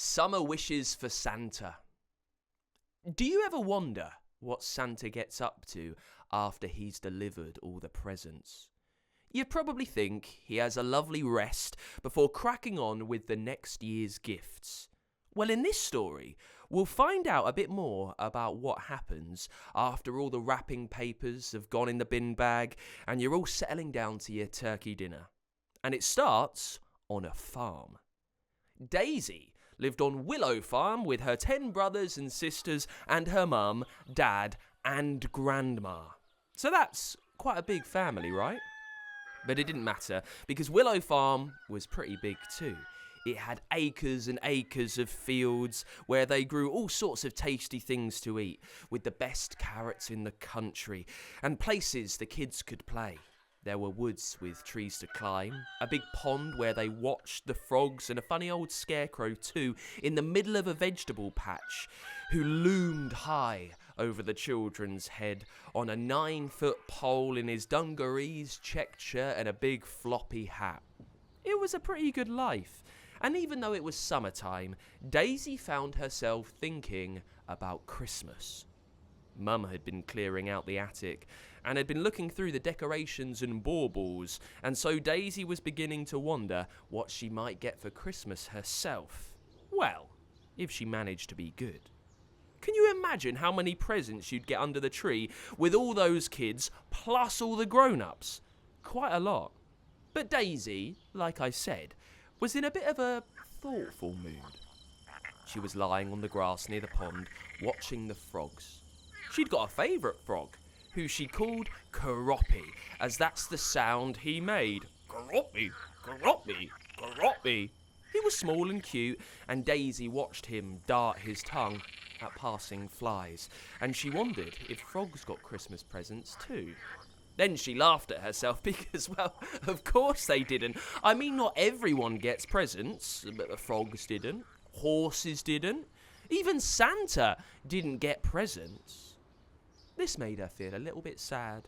Summer wishes for Santa. Do you ever wonder what Santa gets up to after he's delivered all the presents? You probably think he has a lovely rest before cracking on with the next year's gifts. Well, in this story, we'll find out a bit more about what happens after all the wrapping papers have gone in the bin bag and you're all settling down to your turkey dinner. And it starts on a farm. Daisy lived on Willow Farm with her 10 brothers and sisters and her mum, dad and grandma. So that's quite a big family, right? But it didn't matter because Willow Farm was pretty big too. It had acres and acres of fields where they grew all sorts of tasty things to eat, with the best carrots in the country, and places the kids could play. There were woods with trees to climb, a big pond where they watched the frogs, and a funny old scarecrow too, in the middle of a vegetable patch, who loomed high over the children's head on a 9-foot pole in his dungarees, checked shirt and a big floppy hat. It was a pretty good life. And even though it was summertime, Daisy found herself thinking about Christmas. Mum had been clearing out the attic and had been looking through the decorations and baubles, and so Daisy was beginning to wonder what she might get for Christmas herself. Well, if she managed to be good. Can you imagine how many presents you'd get under the tree with all those kids plus all the grown-ups? Quite a lot. But Daisy, like I said, was in a bit of a thoughtful mood. She was lying on the grass near the pond, watching the frogs. She'd got a favourite frog, who she called KEROPPI, as that's the sound he made. KEROPPI, KEROPPI, KEROPPI. He was small and cute, and Daisy watched him dart his tongue at passing flies, and she wondered if frogs got Christmas presents too. Then she laughed at herself because, well, of course they didn't. I mean, not everyone gets presents, but the frogs didn't. Horses didn't. Even Santa didn't get presents. This made her feel a little bit sad.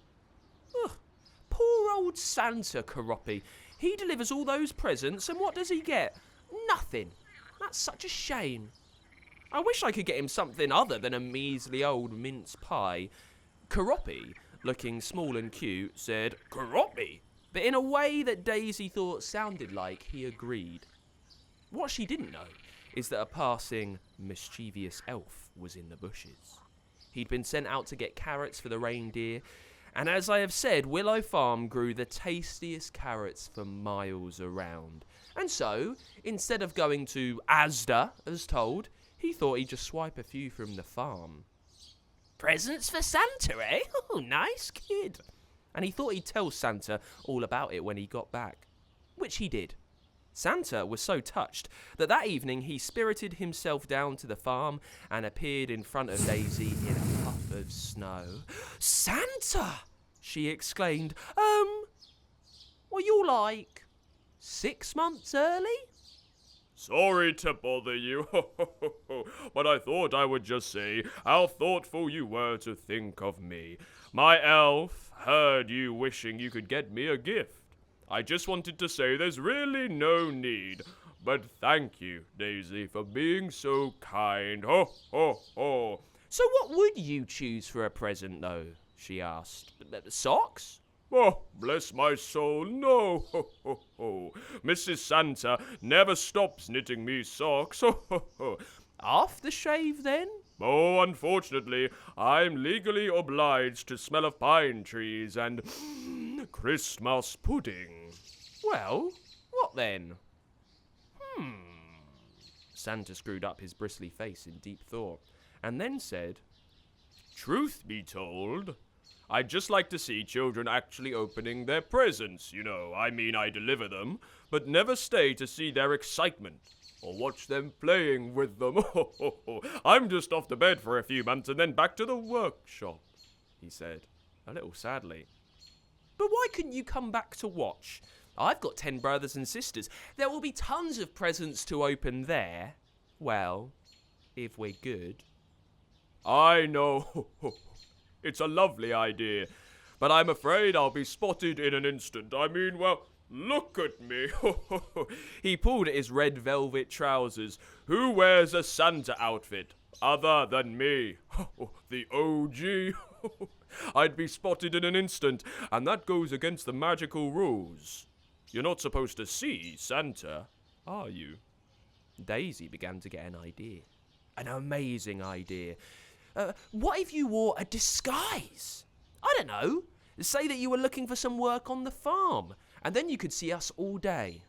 Ugh, poor old Santa, KEROPPI. He delivers all those presents, and what does he get? Nothing. That's such a shame. I wish I could get him something other than a measly old mince pie. KEROPPI, looking small and cute, said, KEROPPI, but in a way that Daisy thought sounded like he agreed. What she didn't know is that a passing, mischievous elf was in the bushes. He'd been sent out to get carrots for the reindeer, and as I have said, Willow Farm grew the tastiest carrots for miles around. And so, instead of going to Asda, as told, he thought he'd just swipe a few from the farm. Presents for Santa, eh? Oh, nice kid. And he thought he'd tell Santa all about it when he got back, which he did. Santa was so touched that evening he spirited himself down to the farm and appeared in front of Daisy in a puff of snow. Santa! She exclaimed. Were you like 6 months early? Sorry to bother you, but I thought I would just say how thoughtful you were to think of me. My elf heard you wishing you could get me a gift. I just wanted to say there's really no need, but thank you, Daisy, for being so kind. Ho, ho, ho. So what would you choose for a present, though? She asked. Socks? Oh, bless my soul, no, ho, ho, ho. Mrs. Santa never stops knitting me socks, ho, ho, ho. Aftershave, then? Oh, unfortunately, I'm legally obliged to smell of pine trees and Christmas pudding. Well, what then? Santa screwed up his bristly face in deep thought, and then said, Truth be told, I'd just like to see children actually opening their presents, you know. I mean, I deliver them, but never stay to see their excitement or watch them playing with them. I'm just off to bed for a few months and then back to the workshop, he said, a little sadly. But why couldn't you come back to watch? I've got 10 brothers and sisters. There will be tons of presents to open there. Well, if we're good. I know. It's a lovely idea, but I'm afraid I'll be spotted in an instant. I mean, well, Look at me. He pulled at his red velvet trousers. Who wears a Santa outfit other than me? The OG. I'd be spotted in an instant, and that goes against the magical rules. You're not supposed to see Santa, are you? Daisy began to get an idea. An amazing idea. What if you wore a disguise? I don't know. Say that you were looking for some work on the farm, and then you could see us all day.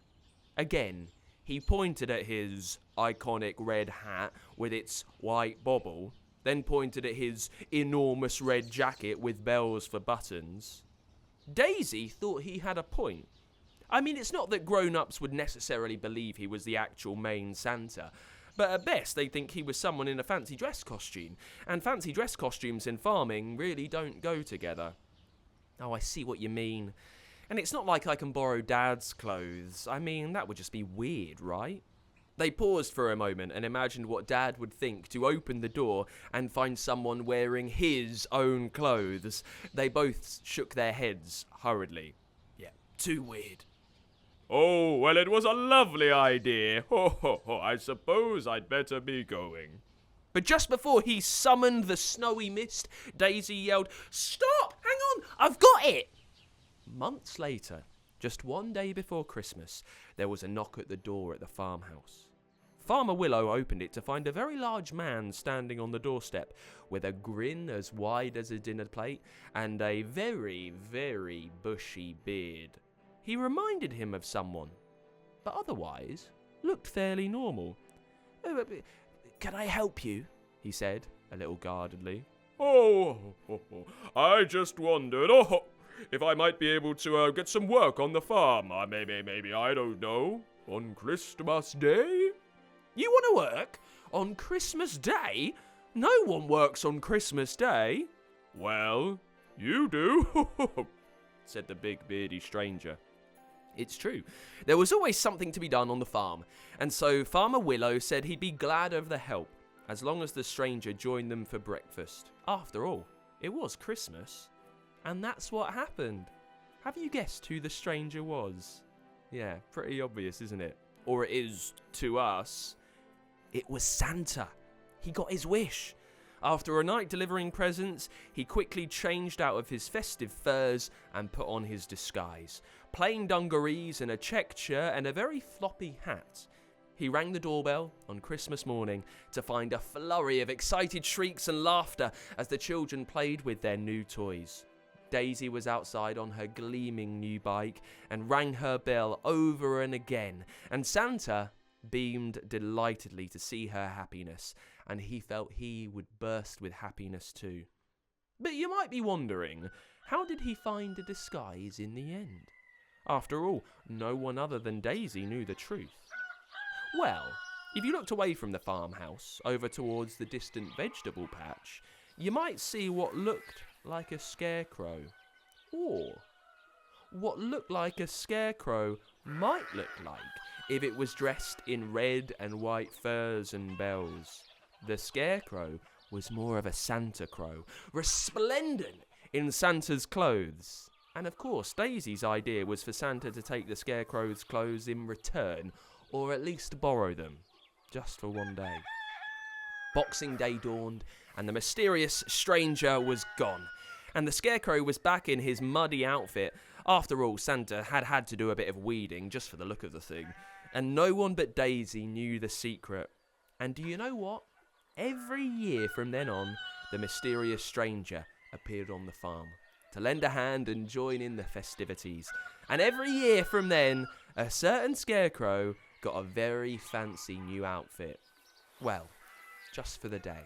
Again, he pointed at his iconic red hat with its white bobble, then pointed at his enormous red jacket with bells for buttons. Daisy thought he had a point. I mean, it's not that grown-ups would necessarily believe he was the actual main Santa, but at best they think he was someone in a fancy dress costume, and fancy dress costumes in farming really don't go together. Oh, I see what you mean. And it's not like I can borrow Dad's clothes. I mean, that would just be weird, right? They paused for a moment and imagined what Dad would think to open the door and find someone wearing his own clothes. They both shook their heads hurriedly. Yeah, too weird. Oh, well, it was a lovely idea. I suppose I'd better be going. But just before he summoned the snowy mist, Daisy yelled, "Stop! Hang on! I've got it!" Months later, just one day before Christmas, there was a knock at the door at the farmhouse. Farmer Willow opened it to find a very large man standing on the doorstep with a grin as wide as a dinner plate and a very, very bushy beard. He reminded him of someone, but otherwise looked fairly normal. "Can I help you?" he said, a little guardedly. I just wondered, if I might be able to get some work on the farm. Maybe, I don't know, on Christmas Day? You want to work on Christmas Day? No one works on Christmas Day. Well, you do, said the big beardy stranger. It's true. There was always something to be done on the farm, and so Farmer Willow said he'd be glad of the help, as long as the stranger joined them for breakfast. After all, it was Christmas. And that's what happened. Have you guessed who the stranger was? Yeah, pretty obvious, isn't it? Or it is to us. It was Santa. He got his wish. After a night delivering presents, he quickly changed out of his festive furs and put on his disguise. Plain dungarees and a checked shirt and a very floppy hat. He rang the doorbell on Christmas morning to find a flurry of excited shrieks and laughter as the children played with their new toys. Daisy was outside on her gleaming new bike and rang her bell over and again, and Santa beamed delightedly to see her happiness, and he felt he would burst with happiness too. But you might be wondering, how did he find a disguise in the end? After all, no one other than Daisy knew the truth. Well, if you looked away from the farmhouse over towards the distant vegetable patch, you might see what looked like a scarecrow. Or what looked like a scarecrow might look like if it was dressed in red and white furs and bells. The scarecrow was more of a Santa crow, resplendent in Santa's clothes. And of course, Daisy's idea was for Santa to take the scarecrow's clothes in return, or at least borrow them, just for one day. Boxing Day dawned, and the mysterious stranger was gone, and the scarecrow was back in his muddy outfit. After all, Santa had to do a bit of weeding just for the look of the thing, and no one but Daisy knew the secret. And do you know what? Every year from then on, the mysterious stranger appeared on the farm to lend a hand and join in the festivities. And every year from then, a certain scarecrow got a very fancy new outfit. Well, just for the day.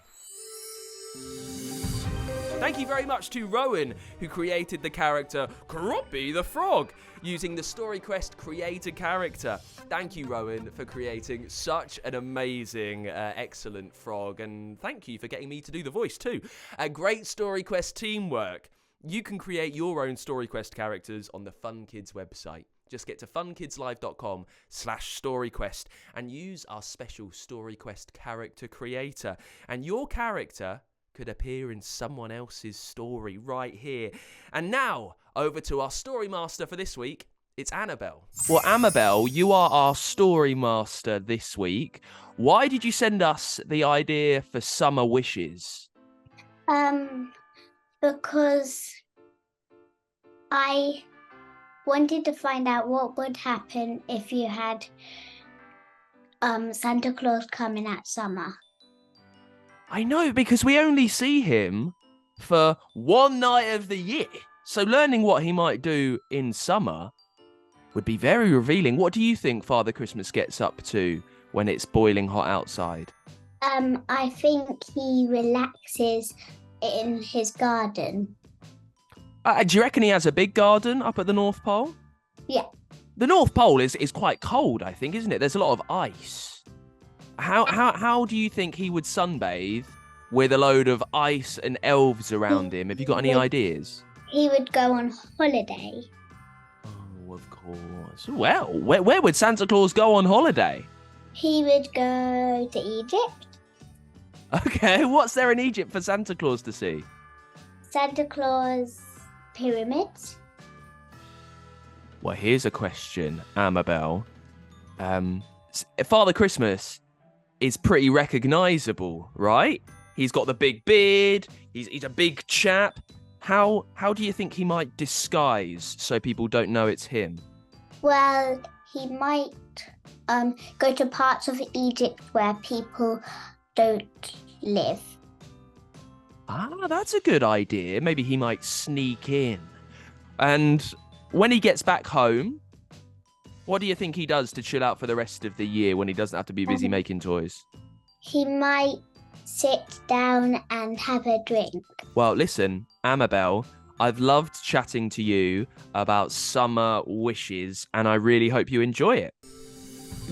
Thank you very much to Rowan, who created the character KEROPPI the Frog, using the StoryQuest creator character. Thank you, Rowan, for creating such an amazing, excellent frog, and thank you for getting me to do the voice too. A great StoryQuest teamwork. You can create your own StoryQuest characters on the Fun Kids website. Just get to funkidslive.com/StoryQuest and use our special StoryQuest character creator. And your character could appear in someone else's story right here. And now, over to our story master for this week. It's Amabel. Well, Amabel, you are our story master this week. Why did you send us the idea for summer wishes? Because I wanted to find out what would happen if you had Santa Claus coming at summer. I know, because we only see him for one night of the year. So learning what he might do in summer would be very revealing. What do you think Father Christmas gets up to when it's boiling hot outside? I think he relaxes in his garden. Do you reckon he has a big garden up at the North Pole? Yeah. The North Pole is quite cold, I think, isn't it? There's a lot of ice. How do you think he would sunbathe with a load of ice and elves around him? Have you got any ideas? He would go on holiday. Oh, of course. Well, where would Santa Claus go on holiday? He would go to Egypt. Okay, what's there in Egypt for Santa Claus to see? Santa Claus pyramids. Well, here's a question, Amabel. Father Christmas is pretty recognisable, right? He's got the big beard. He's a big chap. How do you think he might disguise so people don't know it's him? Well, he might go to parts of Egypt where people don't live. That's a good idea. Maybe he might sneak in. And when he gets back home, what do you think he does to chill out for the rest of the year when he doesn't have to be busy making toys? He might sit down and have a drink. Well, listen, Amabel, I've loved chatting to you about summer wishes, and I really hope you enjoy it.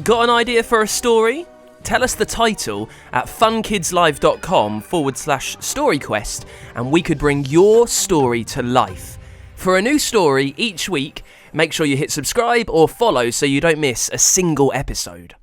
Got an idea for a story? Tell us the title at funkidslive.com/storyquest, and we could bring your story to life. For a new story each week, make sure you hit subscribe or follow so you don't miss a single episode.